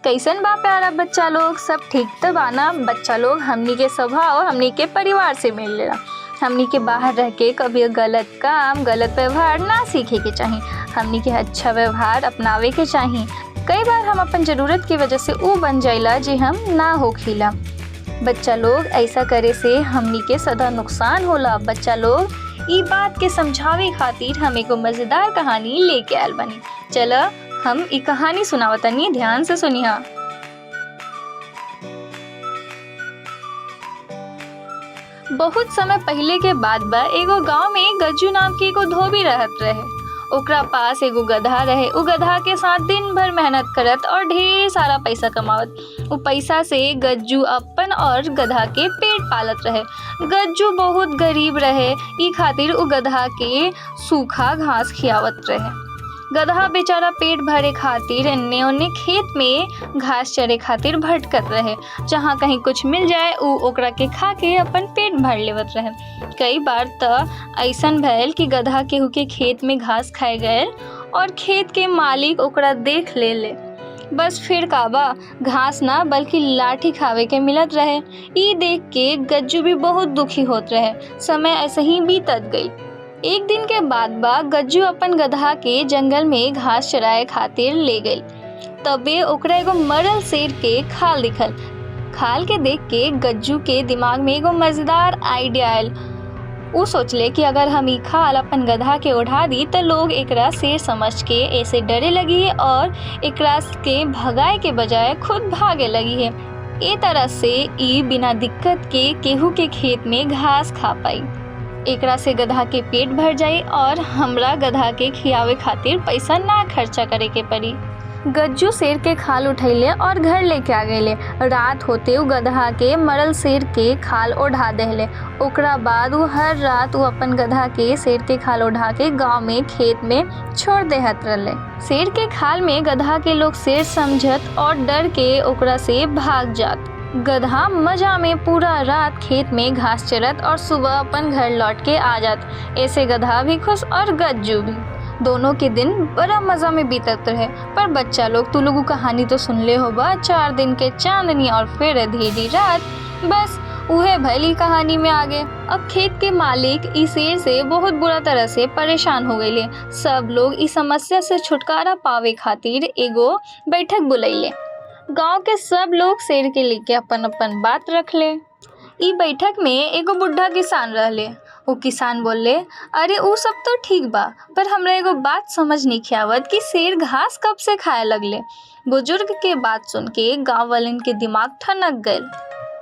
कैसन बा प्यारा बच्चा लोग, सब ठीक तो बा ना। बच्चा लोग, हमनी के स्वभाव हमनी के परिवार से मिलेला। हमनी के बाहर रह के कभी गलत काम, गलत व्यवहार ना सीखे के चाहिए। हमनी के अच्छा व्यवहार अपनावे के चाहिए। कई बार हम अपन ज़रूरत की वजह से वो बन जाइला जे हम ना होखिला। बच्चा लोग, ऐसा करे से हमनी के सदा नुकसान होला। बच्चा लोग, ई बात के समझावे खातिर हम एगो मज़ेदार कहानी लेके आयल बनी। चला हम ई कहानी सुनावतनी, ध्यान से सुनिहा। बहुत समय पहले के बात बा, एगो गांव में गज्जू नाम के एगो धोबी रहत रहे। ओकरा पास एगो गधा रहे। उ गधा के साथ दिन भर मेहनत करत और ढेर सारा पैसा कमावत। उ पैसा से गज्जू अपन और गधा के पेट पालत रहे। गज्जू बहुत गरीब रहे, ई खातिर उ गधा के सूखा घास खियावत रहे। गधा बेचारा पेट भरे खातिर एन्ने ओन्ने खेत में घास चरे खातिर भटकत रहे। जहाँ कहीं कुछ मिल जाए उ ओकरा के खा के अपन पेट भर लेवत रहे। कई बार त ऐसन भयल कि गधा केहू के खेत में घास खाए गए और खेत के मालिक ओकरा देख ले। बस फिर काबा, घास ना बल्कि लाठी खावे के मिलत रहे। ई देख के गज्जू भी बहुत दुखी होत रहे। समय ऐसे ही बीतत गई। एक दिन के बाद बा, गज्जू अपन गधा के जंगल में घास चराए खातिर ले गई। तबे ओकरा एगो मरल शेर के खाल दिखल। खाल के देख के गज्जू के दिमाग में एगो मजेदार आइडिया आयल। उ सोचले कि अगर हम ई खाल अपन गधा के उड़ा दी तो लोग एकरा शेर समझ के ऐसे डरे लगी और एकरा के भगाए के बजाय खुद भागे लगी है। ए तरह से ई बिना दिक्कत के केहू के खेत में घास खा पाई। एकरा से गधा के पेट भर जाए और हमरा गधा के खियावे खातिर पैसा ना खर्चा करे के पड़ी। गज्जू शेर के खाल उठैले और घर लेके आ गए। रात होते उ गधा के मरल शेर के खाल ओढ़ा देले। ओकरा बाद उ हर रात उ अपन गधा के शेर के खाल ओढ़ा के गांव में खेत में छोड़ देहत रहले। शेर के खाल में गधा के लोग शेर समझत और डर के ओकरा से भाग जात। गधा मजा में पूरा रात खेत में घास चरत और सुबह अपन घर लौट के आ जात। ऐसे गधा भी खुश और गज्जू भी। दोनों के दिन बड़ा मजा में बीतत रहे। पर बच्चा लोग, तू लोग कहानी तो सुन ले होगा, 4 दिन के चांदनी और फिर अंधेरी रात। बस उहे भली कहानी में आगे। अब खेत के मालिक इस शेर से बहुत बुरा तरह से परेशान हो गए। सब लोग इस समस्या से छुटकारा पावे खातिर एगो बैठक बुलैले। गांव के सब लोग शेर के लेके अपन अपन बात रख ले। ई बैठक में एगो बुढ़ा किसान रहले। वो किसान बोले, अरे वो सब तो ठीक बा, पर हमरा एगो बात समझ नहीं आवत कि शेर घास कब से खाए लगले। बुजुर्ग के बात सुन के गाँव वालन के दिमाग ठनक गए।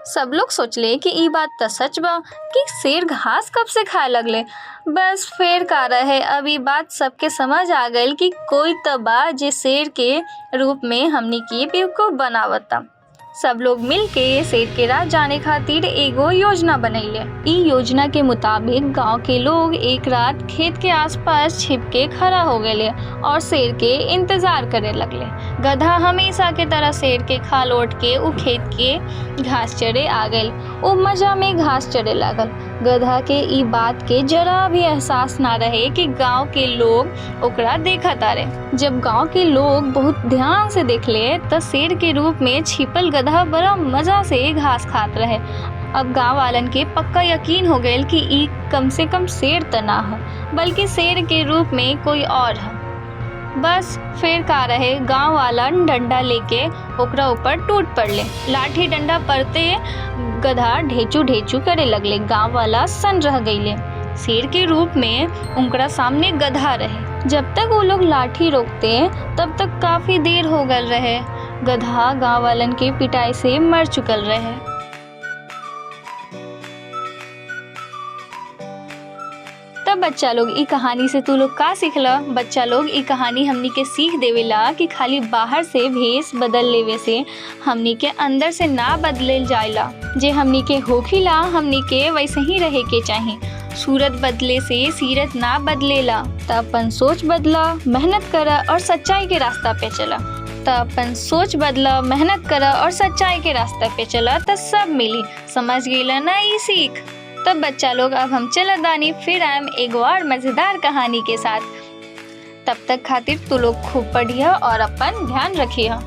सब लोग सोचले कि ई बात तो सच बा कि शेर घास कब से खाए लगले। बस फिर का रहे, अब ई बात सबके समझ आ गई कि कोई तो बा जे शेर के रूप में हमनी के बेवकूफ बनावता। सब लोग मिल के शेर के राह जाने खातिर एगो योजना बनैले। ई योजना के मुताबिक गांव के लोग एक रात खेत के आसपास छिप के खड़ा हो गए और शेर के इंतजार करे लगले। गधा हमेशा के तरह शेर के खाल ओढ़ के उ खेत के घास चरे आ गए। उ मजा में घास चरे लागल। गधा के ई बात के जरा भी एहसास ना रहे कि गांव के लोग ओकरा देखत आ रहे। जब गांव के लोग बहुत ध्यान से देखले तो शेर के रूप में छिपल गधा बड़ा मजा से घास खात रहे। अब गांव वालन के पक्का यकीन हो गए कि ई कम से कम शेर त ना है, बल्कि शेर के रूप में कोई और है। बस फिर का रहे, गांव वाला डंडा लेके ओकरा ऊपर टूट पड़ले। लाठी डंडा पड़ते गधा ढेचू ढेचू करे लगले। गांव वाला सन रह गईले। शेर के रूप में उनका सामने गधा रहे। जब तक वो लोग लाठी रोकते तब तक काफी देर हो गल रहे। गधा गांव वालन के पिटाई से मर चुकल रहे। तब बच्चा लोग, ई कहानी से तू लोग का सीखला? बच्चा लोग, ई कहानी हमनी के सीख देवेला कि खाली बाहर से भेष बदल लेवे से हमनी के अंदर से ना बदले जाइला। जे हमनी के होखिला, हमनी के वैसे ही रहे के चाही। सूरत बदले से सीरत ना बदलेला। त अपन सोच बदला, मेहनत करा और सच्चाई के रास्ता पे चला। पे चला त सब मिली। समझ गेला ना ई सीख? तब बच्चा लोग, अब हम चलत बानी, फिर आएम एगो और मजेदार कहानी के साथ। तब तक खातिर तू लोग खूब पढ़िया और अपन ध्यान रखिया।